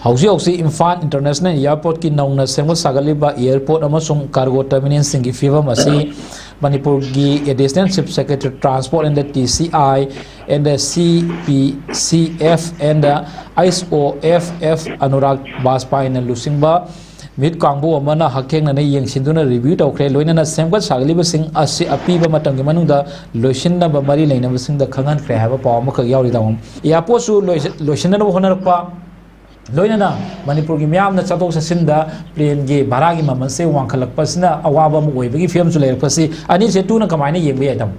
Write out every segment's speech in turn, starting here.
ꯍꯧꯖꯤꯛ ꯍꯧꯖꯤꯛ ꯏꯝꯐꯥꯜ ꯏꯟꯇꯔꯅꯦꯁꯅꯦꯜ ꯏꯌꯥꯔꯄꯣꯔꯠꯀꯤ ꯅꯧꯅ ꯁꯦꯝꯒꯠ ꯁꯥꯒꯠꯂꯤꯕ ꯏꯌꯥꯔꯄꯣꯔꯠ ꯑꯃꯁꯨꯡ ꯀꯥꯔꯒꯣ ꯇꯔꯃꯤꯅꯦꯜꯁꯤꯡꯒꯤ ꯐꯤꯕꯝ ꯑꯁꯤ ꯃꯅꯤꯄꯨꯔꯒꯤ additional chief secretary transport and the TCI and the CPCF and the ISOFF Anurag ꯕꯥꯖꯄꯥꯏꯅ ꯂꯨꯆꯤꯡꯕ ꯃꯤꯠ ꯀꯥꯡꯕꯨ ꯑꯃꯅ ꯍꯛꯊꯦꯡꯅꯅ ꯌꯦꯡꯁꯤꯟꯗꯨꯅ ꯔꯤꯚ꯭ꯌꯨ ꯇꯧꯈ꯭ꯔꯦ ꯂꯣꯏꯅꯅ ꯁꯦꯝꯒꯠ ꯁꯥꯒꯠꯂꯤꯕꯁꯤꯡ ꯑꯁꯤ ꯑꯄꯤꯕ ꯃꯇꯝꯒꯤ ꯃꯅꯨꯡꯗ ꯂꯣꯏꯁꯤꯟꯅꯕ ꯃꯔꯤ ꯂꯩꯅꯕꯁꯤꯡꯗ ꯈꯪꯍꯟꯈ꯭ꯔꯦ ꯍꯥꯏꯕ ꯄꯥꯎ ꯑꯃꯈꯛ ꯌꯥꯎꯔꯤ ꯇꯥꯃꯣ ꯏꯌꯥꯔꯄꯣꯔꯠꯁꯨ ꯂꯣꯏꯁꯤꯟꯅꯕ ꯍꯣꯠꯅꯔꯛꯄ ꯂꯣꯏꯅꯅ ꯃꯅꯤꯄꯨꯔꯒꯤ ꯃꯤꯌꯥꯝꯅ ꯆꯠꯊꯣꯛ ꯆꯠꯁꯤꯟꯗ ꯄ꯭ꯂꯦꯟꯒꯤ ꯚꯔꯥꯒꯤ ꯃꯃꯜꯁꯦ ꯋꯥꯡꯈꯠꯂꯛꯄꯁꯤꯅ ꯑꯋꯥꯕ ꯑꯃ ꯑꯣꯏꯕꯒꯤ ꯐꯤꯕꯝꯁꯨ ꯂꯩꯔꯛꯄꯁꯤ ꯑꯅꯤꯁꯦ ꯇꯨꯅ ꯀꯃꯥꯏꯅ ꯌꯦꯡꯕ ꯌꯥꯏ ꯇꯥꯃꯣ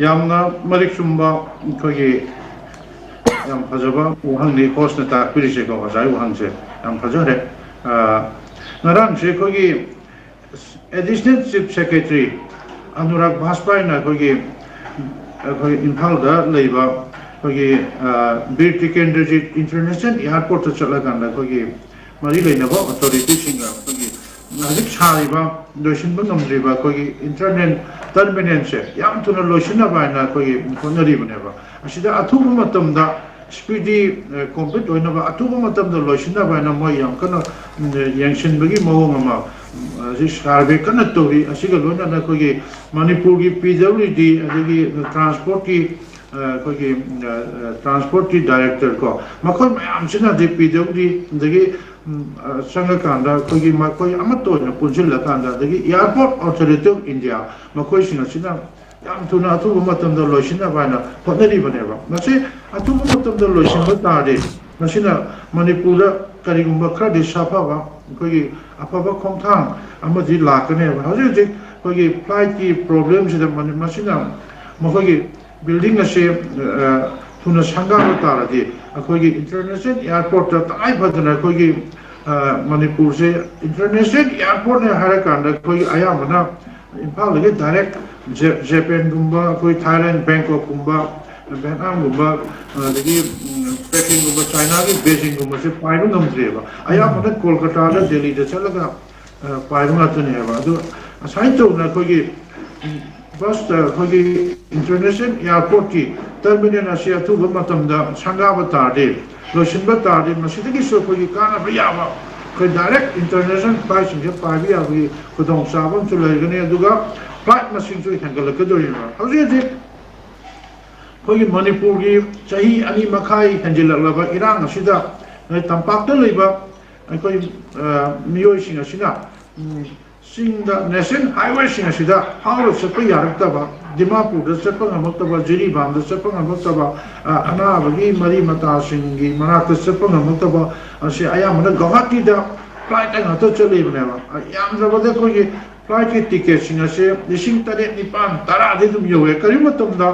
ꯌꯥꯝꯅ ꯃꯔꯤꯛ ꯆꯨꯝꯕ ꯑꯩꯈꯣꯏꯒꯤ ꯌꯥꯝ ꯐꯖꯕ ꯋꯥꯍꯪꯅꯤ ꯍꯣꯁꯅ ꯇꯥꯛꯄꯤꯔꯤꯁꯦꯀꯣ ꯉꯁꯥꯏ ꯋꯥꯍꯪꯁꯦ ꯌꯥꯝ ꯐꯖꯔꯦ ꯉꯔꯥꯡꯁꯦ ꯑꯩꯈꯣꯏꯒꯤ ꯑꯦꯗꯤꯁꯅꯦꯜ ꯆꯤꯐ ꯁꯦꯀ꯭ꯔꯦꯇꯔꯤ ꯑꯅꯨꯔꯥꯛ ꯕꯥꯖꯄꯥꯏꯅ ꯑꯩꯈꯣꯏ ꯏꯝꯐꯥꯜꯗ ꯂꯩꯕ ꯑꯩꯈꯣꯏꯒꯤ ꯕꯤꯔ ꯇꯤꯀꯦꯟꯗ꯭ꯔꯖꯤꯠ ꯏꯟꯇꯔꯅꯦꯁꯅꯦꯜ ꯏꯌꯥꯔꯄꯣꯔꯠꯇ ꯆꯠꯂꯀꯥꯟꯗ ꯑꯩꯈꯣꯏꯒꯤ ꯃꯔꯤ ꯂꯩꯅꯕ ꯑꯣꯊꯣꯔꯤꯇꯤꯁꯤꯡꯒ ꯑꯩꯈꯣꯏꯒꯤ ꯍꯧꯖꯤꯛ ꯁꯥꯔꯤꯕ ꯂꯣꯏꯁꯤꯟꯕ ꯉꯝꯗ꯭ꯔꯤꯕ ꯑꯩꯈꯣꯏꯒꯤ ꯏꯟꯇꯔꯅꯦꯜ ꯇꯔꯃꯤꯅꯦꯜꯁꯦ ꯌꯥꯝ ꯊꯨꯅ ꯂꯣꯏꯁꯤꯟꯅꯕ ꯍꯥꯏꯅ ꯑꯩꯈꯣꯏꯒꯤ ꯍꯣꯠꯅꯔꯤꯕꯅꯦꯕ ꯑꯁꯤꯗ ꯑꯊꯨꯕ ꯃꯇꯝꯗ ꯁ꯭ꯄꯤꯗꯤ ꯀꯣꯝꯄ꯭ꯂꯤꯠ ꯑꯣꯏꯅꯕ ꯑꯊꯨꯕ ꯃꯇꯝꯗ ꯂꯣꯏꯁꯤꯟꯅꯕ ꯍꯥꯏꯅ ꯃꯣꯏ ꯌꯥꯝ ꯀꯟꯅ ꯌꯦꯡꯁꯤꯟꯕꯒꯤ ꯃꯑꯣꯡ ꯑꯃ ꯍꯧꯖꯤꯛ ꯁꯥꯔꯚꯦ ꯀꯟꯅ ꯇꯧꯔꯤ ꯑꯁꯤꯒ ꯂꯣꯏꯅꯅ ꯑꯩꯈꯣꯏꯒꯤ ꯃꯅꯤꯄꯨꯔꯒꯤ PWD ꯑꯗꯒꯤ ꯇ꯭ꯔꯥꯟꯁꯄꯣꯔꯠꯀꯤ ꯑꯩꯈꯣꯏꯒꯤ ꯇ꯭ꯔꯥꯟꯁꯄꯣꯔꯠꯀꯤ ꯗꯥꯏꯔꯦꯛꯇꯔ ꯀꯣ ꯃꯈꯣꯏ ꯃꯌꯥꯝꯁꯤꯅꯗꯤ PWD ꯑꯗꯒꯤ ꯆꯪꯉꯀꯥꯟꯗ ꯑꯩꯈꯣꯏꯒꯤ ꯃꯈꯣꯏ ꯑꯃꯠꯇ ꯑꯣꯏꯅ ꯄꯨꯟꯁꯤꯜꯂꯀꯥꯟꯗ ꯑꯗꯒꯤ ꯏꯌꯥꯔꯄꯣꯔꯠ ꯑꯣꯊꯣꯔꯤꯇꯤ ꯑꯣꯐ ꯏꯟꯗꯤꯌꯥ ꯃꯈꯣꯏꯁꯤꯡ ꯑꯁꯤꯅ ꯌꯥꯝ ꯊꯨꯅ ꯑꯊꯨꯕ ꯃꯇꯝꯗ ꯂꯣꯏꯁꯤꯟꯅꯕ ꯍꯥꯏꯅ ꯍꯣꯠꯅꯔꯤꯕꯅꯦꯕ ꯃꯁꯤ ꯑꯊꯨꯕ ꯃꯇꯝꯗ ꯂꯣꯏꯁꯤꯟꯕ ꯇꯥꯔꯗꯤ ꯃꯁꯤꯅ ꯃꯅꯤꯄꯨꯔꯗ ꯀꯔꯤꯒꯨꯝꯕ ꯈꯔꯗꯤ ꯁꯥꯐꯕ ꯑꯩꯈꯣꯏꯒꯤ ꯑꯐꯕ ꯈꯣꯡꯊꯥꯡ ꯑꯃꯗꯤ ꯂꯥꯛꯀꯅꯦꯕ ꯍꯧꯖꯤꯛ ꯍꯧꯖꯤꯛ ꯑꯩꯈꯣꯏꯒꯤ ꯐ꯭ꯂꯥꯏꯠꯀꯤ ꯄ꯭ꯔꯣꯕ꯭ꯂꯦꯝꯁꯤꯗ ꯃꯁꯤꯅ ꯃꯈꯣꯏꯒꯤ ꯕꯤꯜꯗꯤꯡ ꯑꯁꯤ ꯊꯨꯅ ꯁꯪꯒꯥꯕ ꯇꯥꯔꯗꯤ ꯑꯩꯈꯣꯏꯒꯤ ꯏꯟꯇꯔꯅꯦꯁꯅꯦꯜ ꯏꯌꯥꯔꯄꯣꯔꯠꯇ ꯇꯉꯥꯏ ꯐꯗꯅ ꯑꯩꯈꯣꯏꯒꯤ ꯃꯅꯤꯄꯨꯔꯁꯦ ꯏꯟꯇꯔꯅꯦꯁꯅꯦꯜ ꯏꯌꯥꯔꯄꯣꯔꯠꯅꯦ ꯍꯥꯏꯔꯀꯥꯟꯗ ꯑꯩꯈꯣꯏꯒꯤ ꯑꯌꯥꯝꯕꯅ ꯏꯝꯐꯥꯜꯗꯒꯤ ꯗꯥꯏꯔꯦꯛ ꯖꯄꯦꯟꯒꯨꯝꯕ ꯑꯩꯈꯣꯏ ꯊꯥꯏꯂꯦꯟ ꯕꯦꯡꯀꯣꯛꯀꯨꯝꯕ ꯚꯤꯌꯦꯠꯅꯥꯝꯒꯨꯝꯕ ꯑꯗꯒꯤ ꯄꯦꯀꯤꯡꯒꯨꯝꯕ ꯆꯥꯏꯅꯥꯒꯤ ꯕꯦꯖꯤꯡꯒꯨꯝꯕꯁꯦ ꯄꯥꯏꯕ ꯉꯝꯗ꯭ꯔꯦꯕ ꯑꯌꯥꯝꯕꯅ ꯀꯣꯜꯀꯇꯥꯗ ꯗꯦꯜꯂꯤꯗ ꯆꯠꯂꯒ ꯄꯥꯏꯕ ꯉꯥꯛꯇꯅꯦꯕ ꯑꯗꯨ ꯑꯁꯨꯃꯥꯏꯅ ꯇꯧꯅ ꯑꯩꯈꯣꯏꯒꯤ ꯐꯥꯔꯁꯇ ꯑꯩꯈꯣꯏꯒꯤ ꯏꯟꯇꯔꯅꯦꯁꯅꯦꯜ ꯏꯌꯥꯔꯄꯣꯔꯠꯀꯤ ꯇꯔꯃꯤꯅꯦꯜ ꯑꯁꯤ ꯑꯊꯨꯕ ꯃꯇꯝꯗ ꯁꯪꯒꯥꯕ ꯇꯥꯔꯗꯤ ꯂꯣꯏꯁꯤꯟꯕ ꯇꯥꯔꯗꯤ ꯃꯁꯤꯗꯒꯤꯁꯨ ꯑꯩꯈꯣꯏꯒꯤ ꯀꯥꯟꯅꯕ ꯌꯥꯕ ꯑꯩꯈꯣꯏ ꯗꯥꯏꯔꯦꯛ ꯏꯟꯇꯔꯅꯦꯁꯅꯦꯜ ꯐ꯭ꯂꯥꯏꯠꯁꯤꯡꯁꯦ ꯄꯥꯏꯕ ꯌꯥꯕꯒꯤ ꯈꯨꯗꯣꯡꯆꯥꯕ ꯑꯃꯁꯨ ꯂꯩꯒꯅꯤ ꯑꯗꯨꯒ ꯐ꯭ꯂꯥꯏꯠ ꯃꯁꯤꯡꯁꯨ ꯍꯦꯟꯒꯠꯂꯛꯀꯗꯣꯔꯤꯕ ꯍꯧꯖꯤꯛ ꯍꯧꯖꯤꯛ ꯑꯩꯈꯣꯏꯒꯤ ꯃꯅꯤꯄꯨꯔꯒꯤ ꯆꯍꯤ 2 ꯃꯈꯥꯏ ꯍꯦꯟꯖꯤꯜꯂꯛꯂꯕ ꯏꯔꯥꯡ ꯑꯁꯤꯗ ꯇꯝꯄꯥꯛꯇ ꯂꯩꯕ ꯑꯩꯈꯣꯏ ꯃꯤꯑꯣꯏꯁꯤꯡ ꯑꯁꯤꯅ ꯆꯤꯡꯗ ꯅꯦꯁꯅꯦꯜ ꯍꯥꯏꯋꯦꯁꯤꯡ ꯑꯁꯤꯗ ꯐꯥꯎꯔ ꯆꯠꯄ ꯌꯥꯔꯛꯇꯕ ꯗꯤꯃꯥꯄꯨꯔꯗ ꯆꯠꯄ ꯉꯝꯃꯛꯇꯕ ꯖꯤꯔꯤꯕꯥꯝꯗ ꯆꯠꯄ ꯉꯝꯃꯛꯇꯕ ꯑꯅꯥꯕꯒꯤ ꯃꯔꯤ ꯃꯇꯥꯁꯤꯡꯒꯤ ꯃꯅꯥꯛꯇ ꯆꯠꯄ ꯉꯝꯃꯛꯇꯕ ꯑꯁꯤ ꯑꯌꯥꯝꯕꯅ ꯒꯧꯍꯥꯇꯤꯗ ꯐ꯭ꯂꯥꯏꯠ ꯉꯥꯛꯇ ꯆꯠꯂꯤꯕꯅꯦꯕ ꯌꯥꯝꯗ꯭ꯔꯕꯗ ꯑꯩꯈꯣꯏꯒꯤ ꯐ꯭ꯂꯥꯏꯠꯀꯤ ꯇꯤꯀꯦꯠꯁꯤꯡ ꯑꯁꯦ 8,000, 9,000, 10ꯗꯤ ꯑꯗꯨꯝ ꯌꯧꯋꯦ ꯀꯔꯤꯒꯨꯝꯕ ꯃꯇꯝꯗ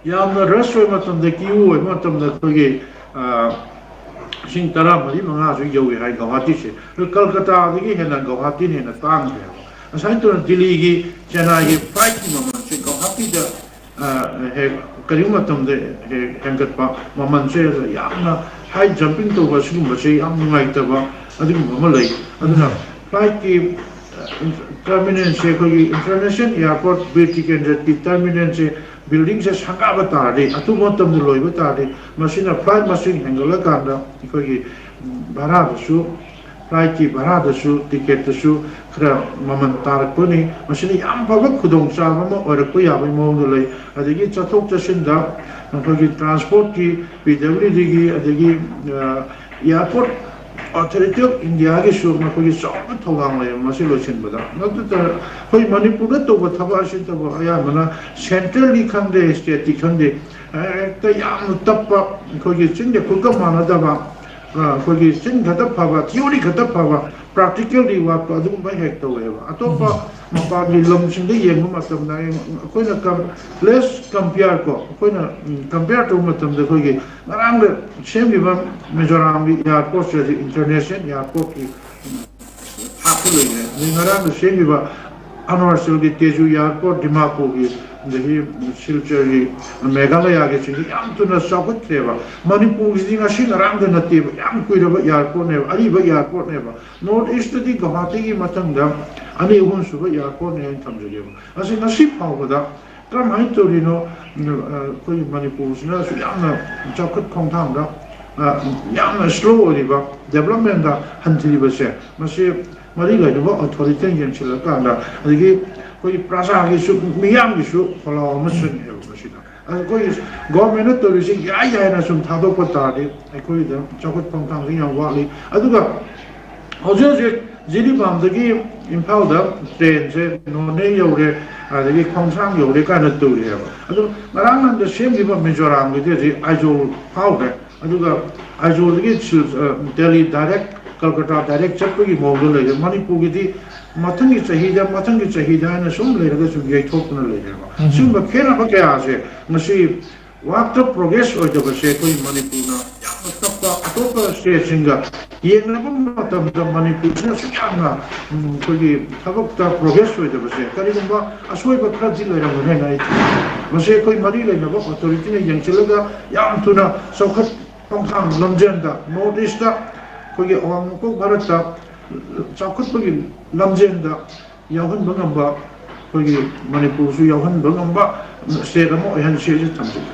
ꯌꯥꯝꯅ ꯔꯁ ꯑꯣꯏꯕ ꯃꯇꯝꯗ ꯀ꯭ꯌꯨ ꯑꯣꯏꯕ ꯃꯇꯝꯗ ꯑꯩꯈꯣꯏꯒꯤ 13,000-15,000ꯁꯨ ꯌꯧꯋꯦ ꯍꯥꯏ ꯒꯧꯍꯥꯇꯤꯁꯦ ꯀꯜꯀꯇꯥꯗꯒꯤ ꯍꯦꯟꯅ ꯒꯧꯍꯥꯇꯤꯅ ꯍꯦꯟꯅ ꯇꯥꯡꯈ꯭ꯔꯦꯕ ꯑꯁꯨꯃꯥꯏꯅ ꯇꯧꯅ ꯗꯤꯜꯂꯤꯒꯤ ꯆꯦꯟꯅꯥꯏꯒꯤ ꯐ꯭ꯂꯥꯏꯠꯀꯤ ꯃꯃꯜꯁꯦ ꯒꯧꯍꯥꯇꯤꯗ ꯍꯦꯛ ꯀꯔꯤꯒꯨꯝꯕ ꯃꯇꯝꯗ ꯍꯦꯛ ꯍꯦꯟꯒꯠꯄ ꯃꯃꯜꯁꯦ ꯌꯥꯝꯅ ꯍꯥꯏ ꯖꯝꯄꯤꯡ ꯇꯧꯕ ꯁꯤꯒꯨꯝꯕꯁꯦ ꯌꯥꯝ ꯅꯨꯡꯉꯥꯏꯇꯕ ꯑꯗꯨꯒꯨꯝꯕ ꯑꯃ ꯂꯩ ꯑꯗꯨꯅ ꯐ꯭ꯂꯥꯏꯠꯀꯤ ꯇꯔꯃꯤꯅꯦꯜꯁꯦ ꯑꯩꯈꯣꯏꯒꯤ ꯏꯟꯇꯔꯅꯦꯁꯅꯦꯜ ꯏꯌꯥꯔꯄꯣꯔꯠ ꯕꯤꯔ ꯇꯤꯀꯦꯟꯗ꯭ꯔꯖꯤꯠꯀꯤ ꯇꯔꯃꯤꯅꯦꯜꯁꯦ ꯕꯤꯜꯗꯤꯡꯁꯦ ꯁꯪꯒꯥꯕ ꯇꯥꯔꯗꯤ ꯑꯊꯨꯕ ꯃꯇꯝꯗ ꯂꯣꯏꯕ ꯇꯥꯔꯗꯤ ꯃꯁꯤꯅ ꯐ꯭ꯂꯥꯏꯠ ꯃꯁꯤꯡ ꯍꯦꯟꯒꯠꯂꯀꯥꯟꯗ ꯑꯩꯈꯣꯏꯒꯤ ꯚꯔꯥꯗꯁꯨ ꯐ꯭ꯂꯥꯏꯠꯀꯤ ꯚꯔꯥꯗꯁꯨ ꯇꯤꯀꯦꯠꯇꯁꯨ ꯈꯔ ꯃꯃꯜ ꯇꯥꯔꯛꯄꯅꯤ ꯃꯁꯤꯅ ꯌꯥꯝ ꯐꯕ ꯈꯨꯗꯣꯡꯆꯥꯕ ꯑꯃ ꯑꯣꯏꯔꯛꯄ ꯌꯥꯕꯒꯤ ꯃꯑꯣꯡꯗ ꯂꯩ ꯑꯗꯒꯤ ꯆꯠꯊꯣꯛ ꯆꯠꯁꯤꯟꯗ ꯑꯩꯈꯣꯏꯒꯤ ꯇ꯭ꯔꯥꯟꯁꯄꯣꯔꯠꯀꯤ PWDꯒꯤ ꯑꯗꯒꯤ ꯏꯌꯥꯔꯄꯣꯔꯠ ꯑꯣꯊꯣꯔꯤꯇꯤ ꯑꯣꯐ ꯏꯟꯗꯤꯌꯥꯒꯤꯁꯨ ꯃꯈꯣꯏꯒꯤ ꯆꯥꯎꯕ ꯊꯧꯗꯥꯡ ꯂꯩꯕ ꯃꯁꯤ ꯂꯣꯏꯁꯤꯟꯕꯗ ꯅꯠꯇ꯭ꯔꯒ ꯑꯩꯈꯣꯏ ꯃꯅꯤꯄꯨꯔꯗ ꯇꯧꯕ ꯊꯕꯛ ꯑꯁꯤꯇꯕꯨ ꯑꯌꯥꯝꯕꯅ ꯁꯦꯟꯇ꯭ꯔꯦꯜꯒꯤ ꯈꯪꯗꯦ ꯁ꯭ꯇꯦꯠꯀꯤ ꯈꯪꯗꯦ ꯍꯦꯛꯇ ꯌꯥꯝꯅ ꯇꯞꯄ ꯑꯩꯈꯣꯏꯒꯤ ꯆꯤꯟꯒ ꯈꯨꯠꯀ ꯃꯥꯟꯅꯗꯕ ꯑꯩꯈꯣꯏꯒꯤ ꯆꯤꯟ ꯈꯛꯇ ꯐꯕ ꯊꯤꯑꯣꯔꯤ ꯈꯛꯇ ꯐꯕ ꯄ꯭ꯔꯥꯛꯇꯤꯀꯦꯜꯗꯤ ꯋꯥꯠꯄ ꯑꯗꯨꯒꯨꯝꯕ ꯍꯦꯛ ꯇꯧꯋꯦꯕ ꯑꯇꯣꯞꯄ ꯃꯄꯥꯟꯒꯤ ꯂꯝꯁꯤꯡꯗ ꯌꯦꯡꯕ ꯃꯇꯝꯗ ꯑꯩꯈꯣꯏꯅ ꯂꯦꯁ ꯀꯝꯄꯤꯌꯥꯔ ꯀꯣ ꯑꯩꯈꯣꯏꯅ ꯀꯝꯄꯤꯌꯥꯔ ꯇꯧꯕ ꯃꯇꯝꯗ ꯑꯩꯈꯣꯏꯒꯤ ꯉꯔꯥꯡꯗ ꯁꯦꯝꯂꯤꯕ ꯃꯤꯖꯣꯔꯥꯝꯒꯤ ꯏꯌꯥꯔꯄꯣꯔꯠꯁꯦ ꯏꯟꯇꯔꯅꯦꯁꯅꯦꯜ ꯏꯌꯥꯔꯄꯣꯔꯠꯀꯤ ꯊꯥꯛꯇ ꯂꯩꯔꯦ ꯑꯗꯩ ꯉꯔꯥꯡꯗ ꯁꯦꯝꯂꯤꯕ ꯑꯔꯨꯅꯥꯆꯜꯒꯤ ꯇꯦꯖꯨ ꯏꯌꯥꯔꯄꯣꯔꯠ ꯗꯤꯃꯥꯄꯨꯔꯒꯤ ꯑꯗꯒꯤ ꯁꯤꯜꯆꯔꯒꯤ ꯃꯦꯘꯥꯂꯌꯥꯒꯤꯁꯤꯡꯁꯤ ꯌꯥꯝ ꯊꯨꯅ ꯆꯥꯎꯈꯠꯈ꯭ꯔꯦꯕ ꯃꯅꯤꯄꯨꯔꯒꯤꯁꯤꯗꯤ ꯉꯁꯤ ꯉꯔꯥꯡꯗ ꯅꯠꯇꯦꯕ ꯌꯥꯝ ꯀꯨꯏꯔꯕ ꯏꯌꯥꯔꯄꯣꯔꯠꯅꯦꯕ ꯑꯔꯤꯕ ꯏꯌꯥꯔꯄꯣꯔꯠꯅꯦꯕ ꯅꯣꯔꯠ ꯏꯁꯇꯗꯤ ꯒꯧꯍꯥꯇꯤꯒꯤ ꯃꯊꯪꯗ 2-3 ꯁꯨꯕ ꯏꯌꯥꯔꯄꯣꯔꯠꯅꯦ ꯍꯥꯏꯅ ꯊꯝꯖꯒꯦꯕ ꯑꯁꯤ ꯉꯁꯤ ꯐꯥꯎꯕꯗ ꯀꯔꯝꯍꯥꯏꯅ ꯇꯧꯔꯤꯅꯣ ꯑꯩꯈꯣꯏ ꯃꯅꯤꯄꯨꯔꯁꯤꯅꯁꯨ ꯌꯥꯝꯅ ꯆꯥꯎꯈꯠ ꯈꯣꯡꯊꯥꯡꯗ ꯌꯥꯝꯅ ꯁ꯭ꯂꯣ ꯑꯣꯏꯔꯤꯕ ꯗꯦꯕꯂꯞꯃꯦꯟꯗ ꯍꯟꯊꯔꯤꯕꯁꯦ ꯃꯁꯤ ꯃꯔꯤ ꯂꯩꯅꯕ ꯑꯣꯊꯣꯔꯤꯇꯤꯅ ꯌꯦꯡꯁꯤꯜꯂꯀꯥꯟꯗ ꯑꯗꯒꯤ ꯑꯩꯈꯣꯏꯒꯤ ꯄ꯭ꯔꯖꯥꯒꯤꯁꯨ ꯃꯤꯌꯥꯝꯒꯤꯁꯨ ꯄꯣꯂꯥꯎ ꯑꯃ ꯆꯪꯉꯦꯕ ꯃꯁꯤꯗ ꯑꯩꯈꯣꯏꯒꯤ ꯒꯣꯔꯃꯦꯟꯅ ꯇꯧꯔꯤꯁꯤ ꯌꯥꯏ ꯌꯥꯏꯅ ꯁꯨꯝ ꯊꯥꯗꯣꯛꯄ ꯇꯥꯔꯗꯤ ꯑꯩꯈꯣꯏꯒꯤꯗ ꯆꯥꯎꯈꯠ ꯈꯣꯡꯊꯥꯡꯁꯤ ꯌꯥꯝ ꯋꯥꯠꯂꯤ ꯑꯗꯨꯒ ꯍꯧꯖꯤꯛ ꯍꯧꯖꯤꯛ ꯖꯤꯔꯤꯕꯥꯝꯗꯒꯤ ꯏꯝꯐꯥꯜꯗ ꯇ꯭ꯔꯦꯟꯁꯦ ꯅꯣꯅꯦ ꯌꯧꯔꯦ ꯑꯗꯒꯤ ꯈꯣꯡꯁꯥꯡ ꯌꯧꯔꯦ ꯀꯥꯏꯅ ꯇꯧꯔꯤꯑꯕ ꯑꯗꯨ ꯉꯔꯥꯡ ꯅꯍꯥꯟꯗ ꯁꯦꯝꯈꯤꯕ ꯃꯤꯖꯣꯔꯥꯝꯒꯤꯗꯤ ꯍꯧꯖꯤꯛ ꯑꯥꯏꯖꯣꯜ ꯐꯥꯎꯈ꯭ꯔꯦ ꯑꯗꯨꯒ ꯑꯥꯏꯖꯣꯜꯗꯒꯤ ꯗꯦꯜꯂꯤ ꯗꯥꯏꯔꯦꯛ ꯀꯜꯀꯇꯥ ꯗꯥꯏꯔꯦꯛ ꯆꯠꯄꯒꯤ ꯃꯑꯣꯡꯗ ꯂꯩꯔꯦ ꯃꯅꯤꯄꯨꯔꯒꯤꯗꯤ ꯃꯊꯪꯒꯤ ꯆꯍꯤꯗ ꯍꯥꯏꯅ ꯁꯨꯝ ꯂꯩꯔꯒ ꯁꯨꯝ ꯌꯩꯊꯣꯛꯇꯨꯅ ꯂꯩꯔꯦꯕ ꯁꯤꯒꯨꯝꯕ ꯈꯦꯠꯅꯕ ꯀꯌꯥꯁꯦ ꯉꯁꯤ ꯋꯥꯛꯇ ꯄ꯭ꯔꯣꯒ꯭ꯔꯦꯁ ꯑꯣꯏꯗꯕꯁꯦ ꯑꯩꯈꯣꯏ ꯃꯅꯤꯄꯨꯔꯅ ꯌꯥꯝꯅ ꯇꯞꯄ ꯑꯇꯣꯞꯄ ꯁ꯭ꯇꯦꯠꯁꯤꯡꯒ ꯌꯦꯡꯅꯕ ꯃꯇꯝꯗ ꯃꯅꯤꯄꯨꯔꯁꯤꯅ ꯑꯁꯨꯛ ꯌꯥꯝꯅ ꯑꯩꯈꯣꯏꯒꯤ ꯊꯕꯛꯇ ꯄ꯭ꯔꯣꯒ꯭ꯔꯦꯁ ꯑꯣꯏꯗꯕꯁꯦ ꯀꯔꯤꯒꯨꯝꯕ ꯑꯁꯣꯏꯕ ꯈꯔꯗꯤ ꯂꯩꯔꯝꯒꯅꯤꯅ ꯑꯩ ꯃꯁꯤ ꯑꯩꯈꯣꯏ ꯃꯔꯤ ꯂꯩꯅꯕ ꯑꯣꯊꯣꯔꯤꯇꯤꯅ ꯌꯦꯡꯁꯤꯜꯂꯒ ꯌꯥꯝ ꯊꯨꯅ ꯆꯥꯎꯈꯠ ꯈꯣꯡꯊꯥꯡ ꯂꯝꯖꯦꯟꯗ ꯅꯣꯔꯠ ꯏꯁꯇ ꯑꯩꯈꯣꯏꯒꯤ ꯑꯋꯥꯡ ꯅꯣꯡꯄꯣꯛ ꯚꯥꯔꯠꯇ ꯆꯥꯎꯈꯠꯄꯒꯤ ꯂꯝꯖꯦꯟꯗ ꯌꯥꯎꯍꯟꯕ ꯉꯝꯕ ꯑꯩꯈꯣꯏꯒꯤ ꯃꯅꯤꯄꯨꯔꯁꯨ ꯌꯥꯎꯍꯟꯕ ꯉꯝꯕ ꯁ꯭ꯇꯦꯠ ꯑꯃ ꯑꯣꯏꯍꯟꯁꯤ ꯊꯝꯖꯒꯦ